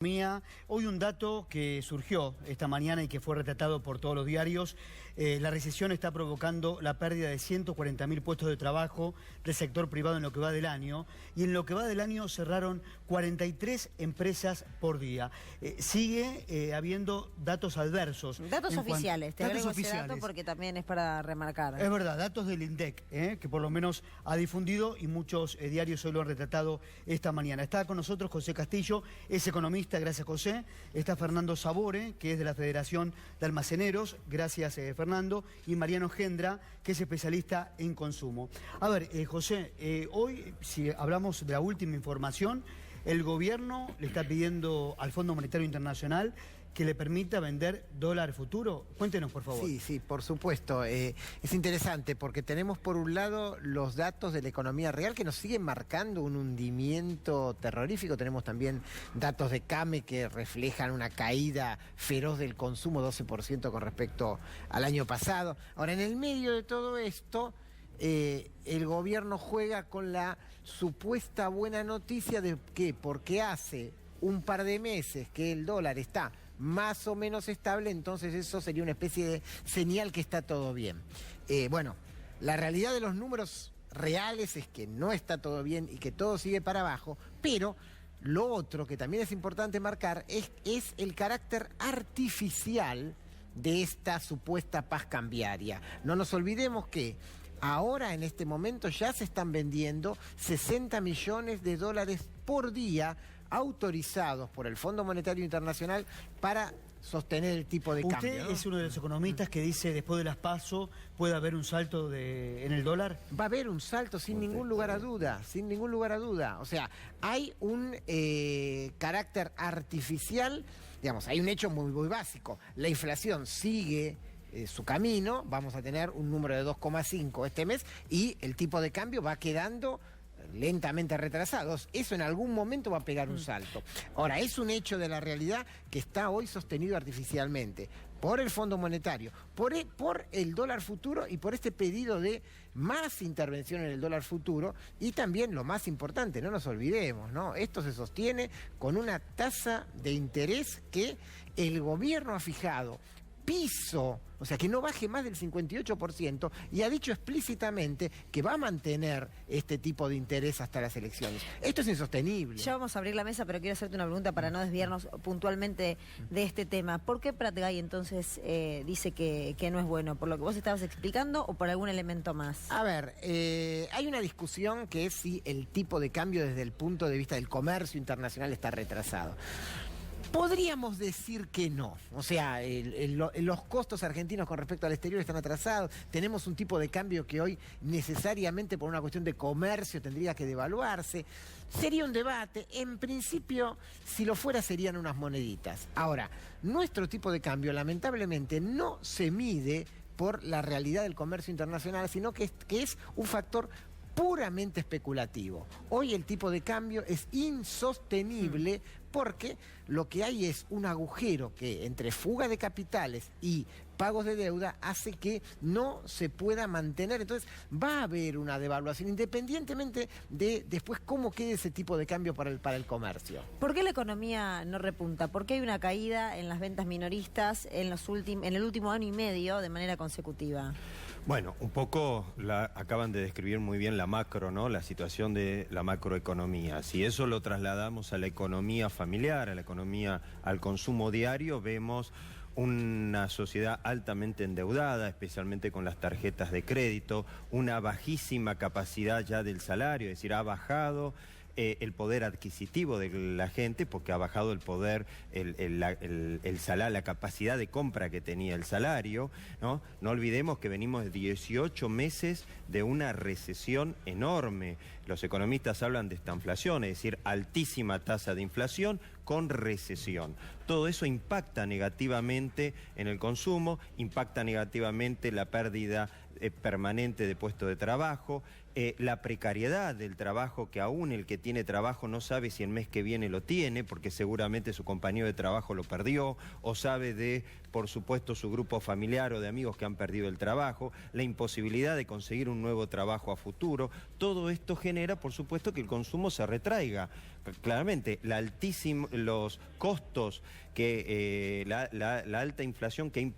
Hoy un dato que surgió esta mañana y que fue retratado por todos los diarios, la recesión está provocando la pérdida de 140.000 puestos de trabajo del sector privado en lo que va del año, y en lo que va del año cerraron 43 empresas por día. Sigue habiendo datos adversos. Datos oficiales, te agrego ese dato porque también es para remarcar. Es verdad, datos del INDEC, que por lo menos ha difundido y muchos diarios hoy lo han retratado esta mañana. Está con nosotros José Castillo, es economista. Gracias, José. Está Fernando Sabore, que es de la Federación de Almaceneros. Gracias, Fernando. Y Mariano Gendra, que es especialista en consumo. A ver, José, hoy, si hablamos de la última información, el gobierno le está pidiendo al Fondo Monetario Internacional que le permita vender dólar futuro. Cuéntenos, por favor. Sí, por supuesto. Es interesante porque tenemos por un lado los datos de la economía real que nos siguen marcando un hundimiento terrorífico. Tenemos también datos de CAME que reflejan una caída feroz del consumo, 12% con respecto al año pasado. Ahora, en el medio de todo esto, el gobierno juega con la supuesta buena noticia de que porque hace un par de meses que el dólar está más o menos estable, entonces eso sería una especie de señal que está todo bien. Bueno, la realidad de los números reales es que no está todo bien y que todo sigue para abajo, pero lo otro que también es importante marcar es el carácter artificial de esta supuesta paz cambiaria. No nos olvidemos que ahora, en este momento, ya se están vendiendo 60 millones de dólares por día autorizados por el Fondo Monetario Internacional para sostener el tipo de cambio. ¿Usted es uno de los economistas que dice después de las PASO puede haber un salto en el dólar? Va a haber un salto sin ningún lugar a duda, sin ningún lugar a duda. O sea, hay un carácter artificial, digamos, hay un hecho muy básico. La inflación sigue su camino, vamos a tener un número de 2,5 este mes y el tipo de cambio va quedando lentamente retrasados. Eso en algún momento va a pegar un salto. Ahora, es un hecho de la realidad que está hoy sostenido artificialmente por el Fondo Monetario, por el dólar futuro y por este pedido de más intervención en el dólar futuro. Y también lo más importante, no nos olvidemos, ¿no? Esto se sostiene con una tasa de interés que el gobierno ha fijado piso, o sea, que no baje más del 58%, y ha dicho explícitamente que va a mantener este tipo de interés hasta las elecciones. Esto es insostenible. Ya vamos a abrir la mesa, pero quiero hacerte una pregunta para no desviarnos puntualmente de este tema. ¿Por qué Prat Gay entonces dice que no es bueno? ¿Por lo que vos estabas explicando o por algún elemento más? A ver, hay una discusión que es si el tipo de cambio desde el punto de vista del comercio internacional está retrasado. Podríamos decir que no, o sea, los costos argentinos con respecto al exterior están atrasados, tenemos un tipo de cambio que hoy necesariamente por una cuestión de comercio tendría que devaluarse. Sería un debate, en principio, si lo fuera serían unas moneditas. Ahora, nuestro tipo de cambio lamentablemente no se mide por la realidad del comercio internacional, sino que es un factor puramente especulativo. Hoy el tipo de cambio es insostenible porque lo que hay es un agujero que entre fuga de capitales y pagos de deuda hace que no se pueda mantener. Entonces va a haber una devaluación independientemente de después cómo quede ese tipo de cambio para el comercio. ¿Por qué la economía no repunta? ¿Por qué hay una caída en las ventas minoristas en el último año y medio de manera consecutiva? Bueno, un poco acaban de describir muy bien la macro, ¿no? La situación de la macroeconomía. Si eso lo trasladamos a la economía familiar, a la economía, al consumo diario, vemos una sociedad altamente endeudada, especialmente con las tarjetas de crédito, una bajísima capacidad ya del salario, es decir, ha bajado el poder adquisitivo de la gente porque ha bajado el poder, el salario, la capacidad de compra que tenía el salario, ¿no? No olvidemos que venimos de 18 meses de una recesión enorme. Los economistas hablan de estanflación, es decir, altísima tasa de inflación con recesión. Todo eso impacta negativamente en el consumo, impacta negativamente la pérdida permanente de puestos de trabajo, la precariedad del trabajo, que aún el que tiene trabajo no sabe si el mes que viene lo tiene, porque seguramente su compañero de trabajo lo perdió, o sabe de, por supuesto, su grupo familiar o de amigos que han perdido el trabajo, la imposibilidad de conseguir un nuevo trabajo a futuro. Todo esto genera, por supuesto, que el consumo se retraiga. Claramente, los costos que la alta inflación que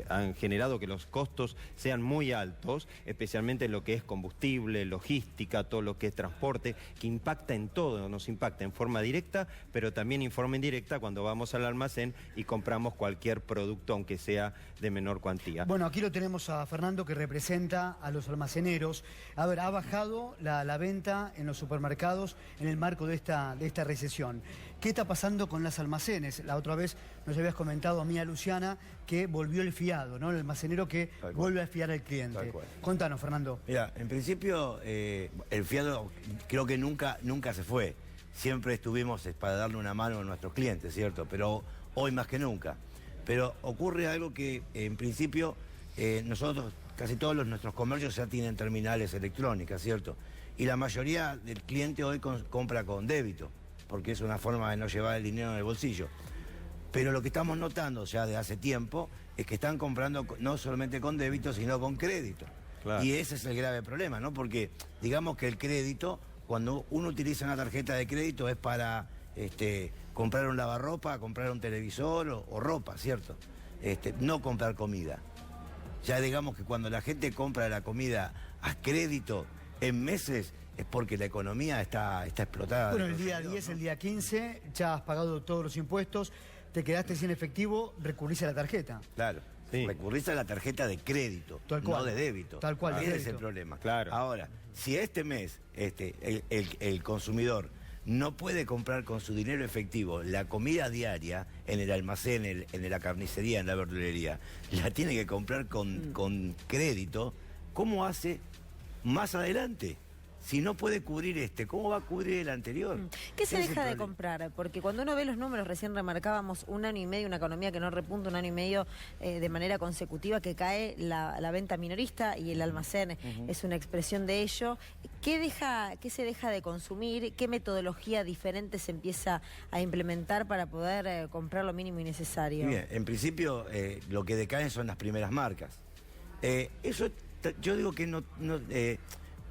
han generado que los costos sean muy altos, especialmente en lo que es combustible, logística, todo lo que es transporte, que impacta en todo, nos impacta en forma directa, pero también en forma indirecta cuando vamos al almacén y compramos cualquier producto, aunque sea de menor cuantía. Bueno, aquí lo tenemos a Fernando, que representa a los almaceneros. A ver, ha bajado la venta en los supermercados en el marco de esta recesión. ¿Qué está pasando con los almacenes? La otra vez nos habías comentado a mí, a Luciana, que volvió el fiado, ¿no? El almacenero que vuelve a fiar al cliente. Contanos, Fernando. Mira, en principio el fiado creo que nunca se fue. Siempre estuvimos para darle una mano a nuestros clientes, ¿cierto? Pero hoy más que nunca. Pero ocurre algo que en principio nosotros, casi todos nuestros comercios ya tienen terminales electrónicas, ¿cierto? Y la mayoría del cliente hoy compra con débito, porque es una forma de no llevar el dinero en el bolsillo. Pero lo que estamos notando ya de hace tiempo es que están comprando no solamente con débito, sino con crédito. Claro. Y ese es el grave problema, ¿no? Porque digamos que el crédito, cuando uno utiliza una tarjeta de crédito es para comprar un lavarropa, comprar un televisor o ropa, ¿cierto? No comprar comida. Ya digamos que cuando la gente compra la comida a crédito en meses es porque la economía está explotada. Bueno, el día 10, ¿no? El día 15, ya has pagado todos los impuestos, te quedaste sin efectivo, recurrís a la tarjeta. Claro, sí. Recurrís a la tarjeta de crédito, no de débito. Tal cual. Ese es el problema. Claro. Ahora, si este mes el consumidor no puede comprar con su dinero efectivo la comida diaria en el almacén, en la carnicería, en la verdulería, la tiene que comprar con crédito, ¿cómo hace más adelante? Si no puede cubrir ¿cómo va a cubrir el anterior? ¿Qué se deja de comprar? Porque cuando uno ve los números, recién remarcábamos 1 año y medio, una economía que no repunta 1 año y medio de manera consecutiva, que cae la venta minorista y el almacén es una expresión de ello. ¿Qué se deja de consumir? ¿Qué metodología diferente se empieza a implementar para poder comprar lo mínimo y necesario? Bien, en principio lo que decaen son las primeras marcas. Eso yo digo que no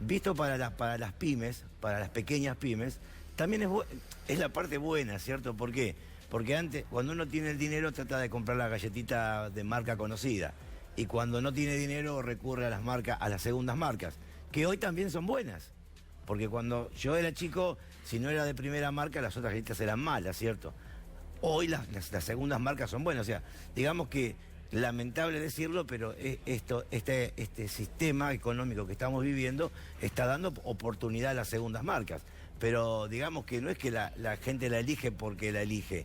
visto para las pymes, para las pequeñas pymes, también es la parte buena, ¿cierto? ¿Por qué? Porque antes, cuando uno tiene el dinero, trata de comprar la galletita de marca conocida. Y cuando no tiene dinero, recurre a las segundas marcas, que hoy también son buenas. Porque cuando yo era chico, si no era de primera marca, las otras galletitas eran malas, ¿cierto? Hoy las segundas marcas son buenas. O sea, digamos que, lamentable decirlo, pero este sistema económico que estamos viviendo está dando oportunidad a las segundas marcas. Pero digamos que no es que la gente la elige porque la elige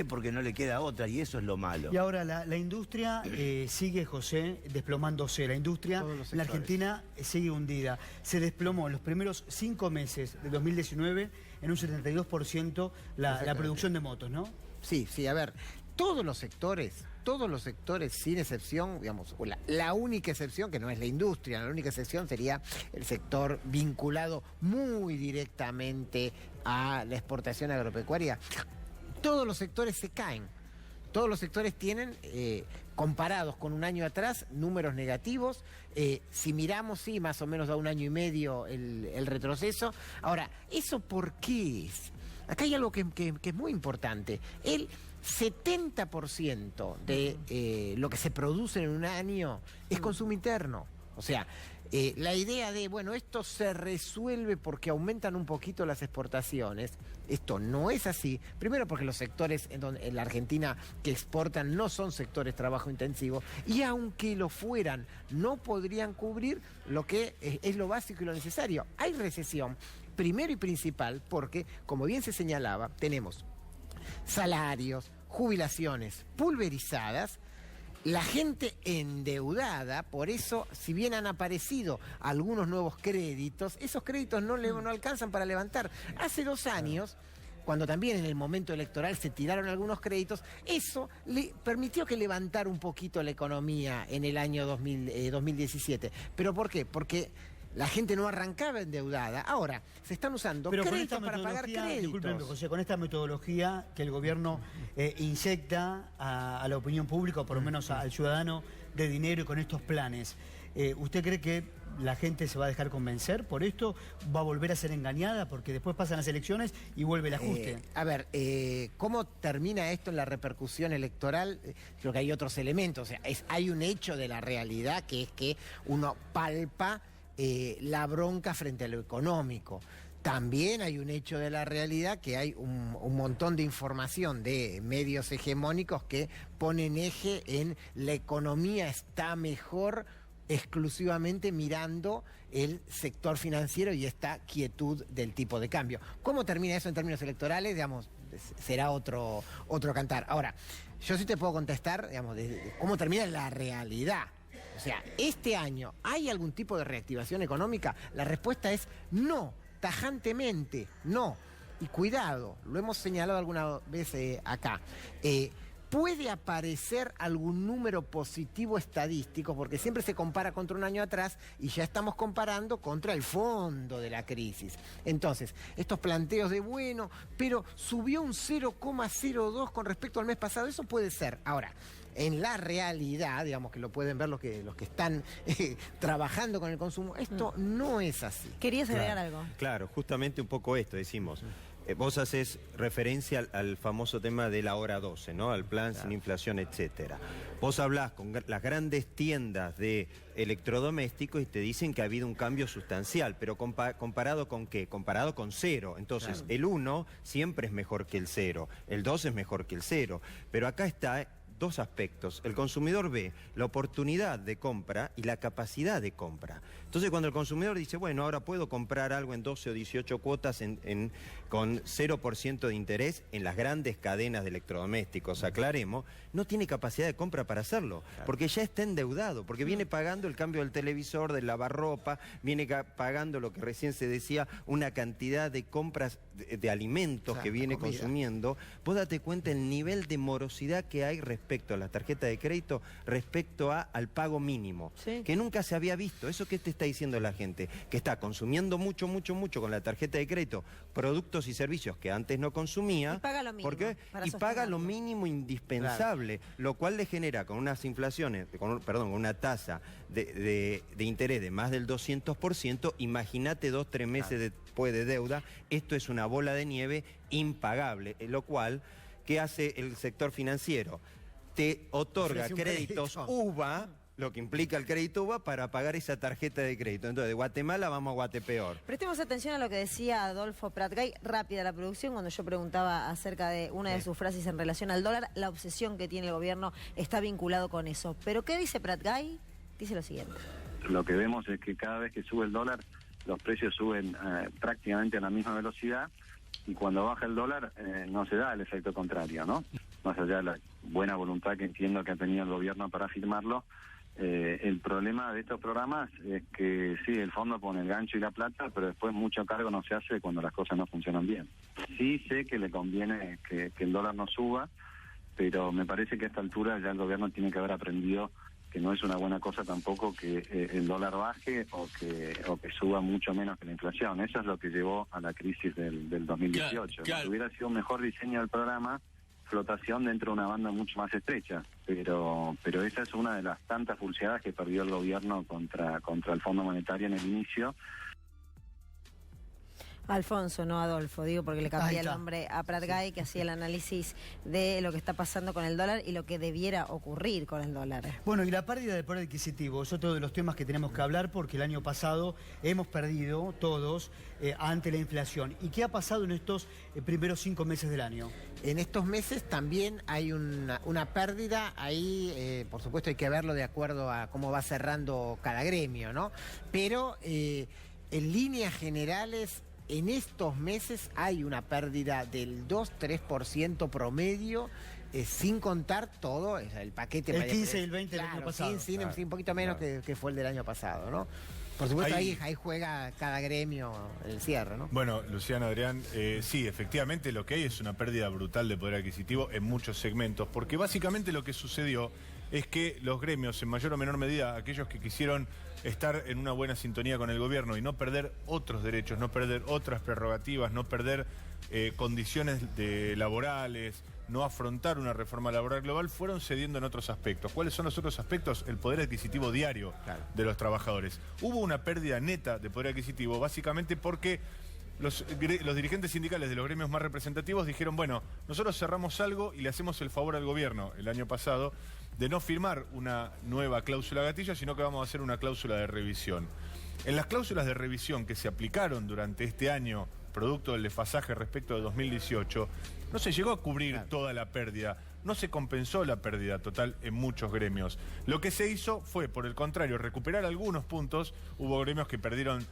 porque no le queda otra, y eso es lo malo. Y ahora la industria sigue, José, desplomándose. La industria en la Argentina sigue hundida. Se desplomó en los primeros 5 meses de 2019 en un 72% la producción de motos, ¿no? Sí, a ver, todos los sectores, sin excepción, digamos, la única excepción, que no es la industria, la única excepción sería el sector vinculado muy directamente a la exportación agropecuaria. Todos los sectores se caen. Todos los sectores tienen, comparados con un año atrás, números negativos. Si miramos, sí, más o menos da 1 año y medio el retroceso. Ahora, ¿eso por qué es? Acá hay algo que es muy importante. El 70% de lo que se produce en un año es consumo interno. O sea, la idea de, bueno, esto se resuelve porque aumentan un poquito las exportaciones, esto no es así. Primero porque los sectores en la Argentina que exportan no son sectores trabajo intensivo, y aunque lo fueran, no podrían cubrir lo que es lo básico y lo necesario. Hay recesión, primero y principal, porque, como bien se señalaba, tenemos salarios, jubilaciones pulverizadas, la gente endeudada. Por eso, si bien han aparecido algunos nuevos créditos, esos créditos no alcanzan para levantar. Hace 2 años cuando también en el momento electoral se tiraron algunos créditos, eso le permitió que levantara un poquito la economía en el año 2017. ¿Pero por qué? Porque la gente no arrancaba endeudada. Ahora, se están usando créditos para pagar créditos. Discúlpeme, José, con esta metodología que el gobierno inyecta a la opinión pública, o por lo menos al ciudadano, de dinero y con estos planes, ¿usted cree que la gente se va a dejar convencer por esto? ¿Va a volver a ser engañada? Porque después pasan las elecciones y vuelve el ajuste. ¿Cómo termina esto en la repercusión electoral? Creo que hay otros elementos. O sea, hay un hecho de la realidad, que es que uno palpa la bronca frente a lo económico. También hay un hecho de la realidad, que hay un montón de información de medios hegemónicos que ponen eje en la economía está mejor exclusivamente mirando el sector financiero y esta quietud del tipo de cambio. ¿Cómo termina eso en términos electorales? Digamos, será otro cantar. Ahora, yo sí te puedo contestar, digamos, de cómo termina la realidad. O sea, ¿este año hay algún tipo de reactivación económica? La respuesta es no, tajantemente, no. Y cuidado, lo hemos señalado alguna vez acá. Puede aparecer algún número positivo estadístico, porque siempre se compara contra un año atrás y ya estamos comparando contra el fondo de la crisis. Entonces, estos planteos de bueno, pero subió un 0,02 con respecto al mes pasado, eso puede ser. Ahora, en la realidad, digamos que lo pueden ver los que están trabajando con el consumo, esto no es así. ¿Querías agregar algo? Claro, justamente un poco esto, decimos. Vos haces referencia al famoso tema de la hora 12, ¿no? Al plan sin inflación, etcétera. Vos hablás con las grandes tiendas de electrodomésticos y te dicen que ha habido un cambio sustancial, pero ¿comparado con qué? Comparado con cero. Entonces, el 1 siempre es mejor que el 0, el 2 es mejor que el 0, pero acá está dos aspectos. El consumidor ve la oportunidad de compra y la capacidad de compra. Entonces, cuando el consumidor dice, bueno, ahora puedo comprar algo en 12 o 18 cuotas con 0% de interés en las grandes cadenas de electrodomésticos, aclaremos, no tiene capacidad de compra para hacerlo, porque ya está endeudado, porque viene pagando el cambio del televisor, del lavarropa, viene pagando lo que recién se decía, una cantidad de compras de alimentos que viene consumiendo. Vos date cuenta el nivel de morosidad que hay respecto a la tarjeta de crédito, respecto al pago mínimo, que nunca se había visto. ¿Eso qué te está diciendo la gente? Que está consumiendo mucho con la tarjeta de crédito, productos y servicios que antes no consumía. Y paga lo mínimo. Y paga lo mínimo indispensable, lo cual le genera con unas inflaciones, con una tasa de interés de más del 200%, imagínate 2-3 meses después de deuda, esto es una bola de nieve impagable, lo cual, ¿qué hace el sector financiero? Te otorga créditos UVA, lo que implica el crédito UVA, para pagar esa tarjeta de crédito. Entonces, de Guatemala vamos a Guatepeor. Prestemos atención a lo que decía Adolfo Pratgay, rápida la producción, cuando yo preguntaba acerca de una de sus frases en relación al dólar. La obsesión que tiene el gobierno está vinculado con eso. ¿Pero qué dice Pratgay? Dice lo siguiente. Lo que vemos es que cada vez que sube el dólar, los precios suben prácticamente a la misma velocidad, y cuando baja el dólar no se da el efecto contrario, ¿no? Más allá de la buena voluntad que entiendo que ha tenido el gobierno para firmarlo, el problema de estos programas es que sí, el fondo pone el gancho y la plata, pero después mucho cargo no se hace cuando las cosas no funcionan bien. Sí sé que le conviene que el dólar no suba, pero me parece que a esta altura ya el gobierno tiene que haber aprendido que no es una buena cosa tampoco que el dólar baje o que suba mucho menos que la inflación. Eso es lo que llevó a la crisis del 2018. Si hubiera sido un mejor diseño del programa, flotación dentro de una banda mucho más estrecha, pero esa es una de las tantas pulseadas que perdió el gobierno contra el Fondo Monetario en el inicio. Alfonso, no Adolfo, digo porque le cambié el nombre a Pratgay, que hacía el análisis de lo que está pasando con el dólar y lo que debiera ocurrir con el dólar. Bueno, y la pérdida del poder adquisitivo es otro de los temas que tenemos que hablar, porque el año pasado hemos perdido todos ante la inflación. ¿Y qué ha pasado en estos primeros 5 meses del año? En estos meses también hay una pérdida, ahí por supuesto hay que verlo de acuerdo a cómo va cerrando cada gremio, ¿no? Pero en líneas generales, en estos meses hay una pérdida del 2-3% promedio, sin contar todo, el paquete... El 15 y el 20 del año pasado. Sí, un poquito menos que fue el del año pasado, ¿no? Por supuesto, ahí juega cada gremio el cierre, ¿no? Bueno, Luciano, Adrián, sí, efectivamente lo que hay es una pérdida brutal de poder adquisitivo en muchos segmentos, porque básicamente lo que sucedió es que los gremios, en mayor o menor medida, aquellos que quisieron estar en una buena sintonía con el gobierno y no perder otros derechos, no perder otras prerrogativas, no perder condiciones laborales, no afrontar una reforma laboral global, fueron cediendo en otros aspectos. ¿Cuáles son los otros aspectos? El poder adquisitivo diario de los trabajadores. Hubo una pérdida neta de poder adquisitivo, básicamente porque los dirigentes sindicales de los gremios más representativos dijeron, bueno, nosotros cerramos algo y le hacemos el favor al gobierno el año pasado de no firmar una nueva cláusula gatillo, sino que vamos a hacer una cláusula de revisión. En las cláusulas de revisión que se aplicaron durante este año, producto del desfasaje respecto de 2018, no se llegó a cubrir toda la pérdida, no se compensó la pérdida total en muchos gremios. Lo que se hizo fue, por el contrario, recuperar algunos puntos. Hubo gremios que perdieron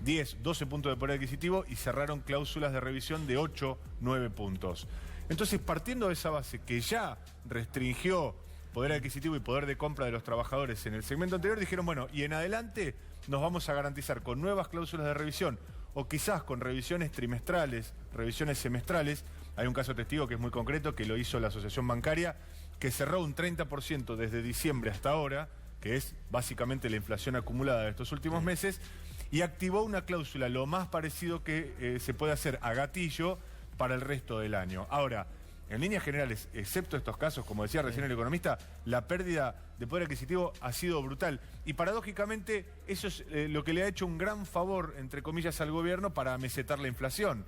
10, 12 puntos de poder adquisitivo y cerraron cláusulas de revisión de 8, 9 puntos. Entonces, partiendo de esa base que ya restringió poder adquisitivo y poder de compra de los trabajadores en el segmento anterior, dijeron, bueno, y en adelante nos vamos a garantizar con nuevas cláusulas de revisión o quizás con revisiones trimestrales, revisiones semestrales. Hay un caso testigo que es muy concreto, que lo hizo la Asociación Bancaria, que cerró un 30% desde diciembre hasta ahora, que es básicamente la inflación acumulada de estos últimos meses, y activó una cláusula lo más parecido que se puede hacer a gatillo para el resto del año. Ahora, en líneas generales, excepto estos casos, como decía recién el economista, la pérdida de poder adquisitivo ha sido brutal. Y paradójicamente, eso es lo que le ha hecho un gran favor, entre comillas, al gobierno para amesetar la inflación.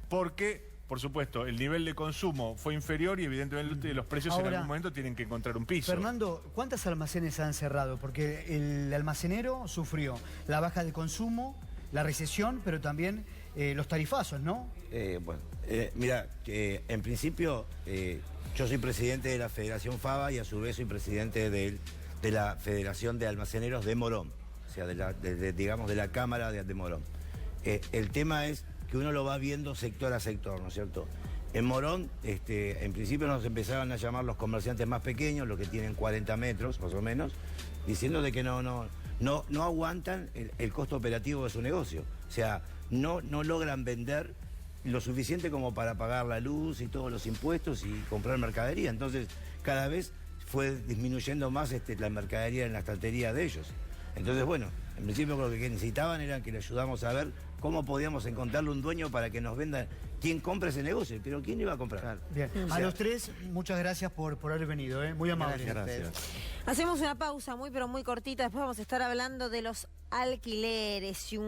Porque, por supuesto, el nivel de consumo fue inferior y evidentemente los precios ahora, en algún momento tienen que encontrar un piso. Fernando, ¿cuántos almacenes han cerrado? Porque el almacenero sufrió la baja de consumo, la recesión, pero también los tarifazos, ¿no? Mira, en principio yo soy presidente de la Federación FABA y a su vez soy presidente de la Federación de Almaceneros de Morón, o sea, digamos de la Cámara de Morón. El tema es que uno lo va viendo sector a sector, ¿no es cierto? En Morón, en principio nos empezaban a llamar los comerciantes más pequeños, los que tienen 40 metros más o menos, diciendo de que no aguantan el costo operativo de su negocio. O sea, no logran vender lo suficiente como para pagar la luz y todos los impuestos y comprar mercadería. Entonces, cada vez fue disminuyendo más la mercadería en la estantería de ellos. Entonces, bueno, en principio lo que necesitaban era que le ayudamos a ver cómo podíamos encontrarle un dueño para que nos venda. ¿Quién compra ese negocio? Pero ¿quién iba a comprar? Bien. A los tres, muchas gracias por haber venido, muy amable. Gracias. Hacemos una pausa muy pero muy cortita, después vamos a estar hablando de los alquileres y un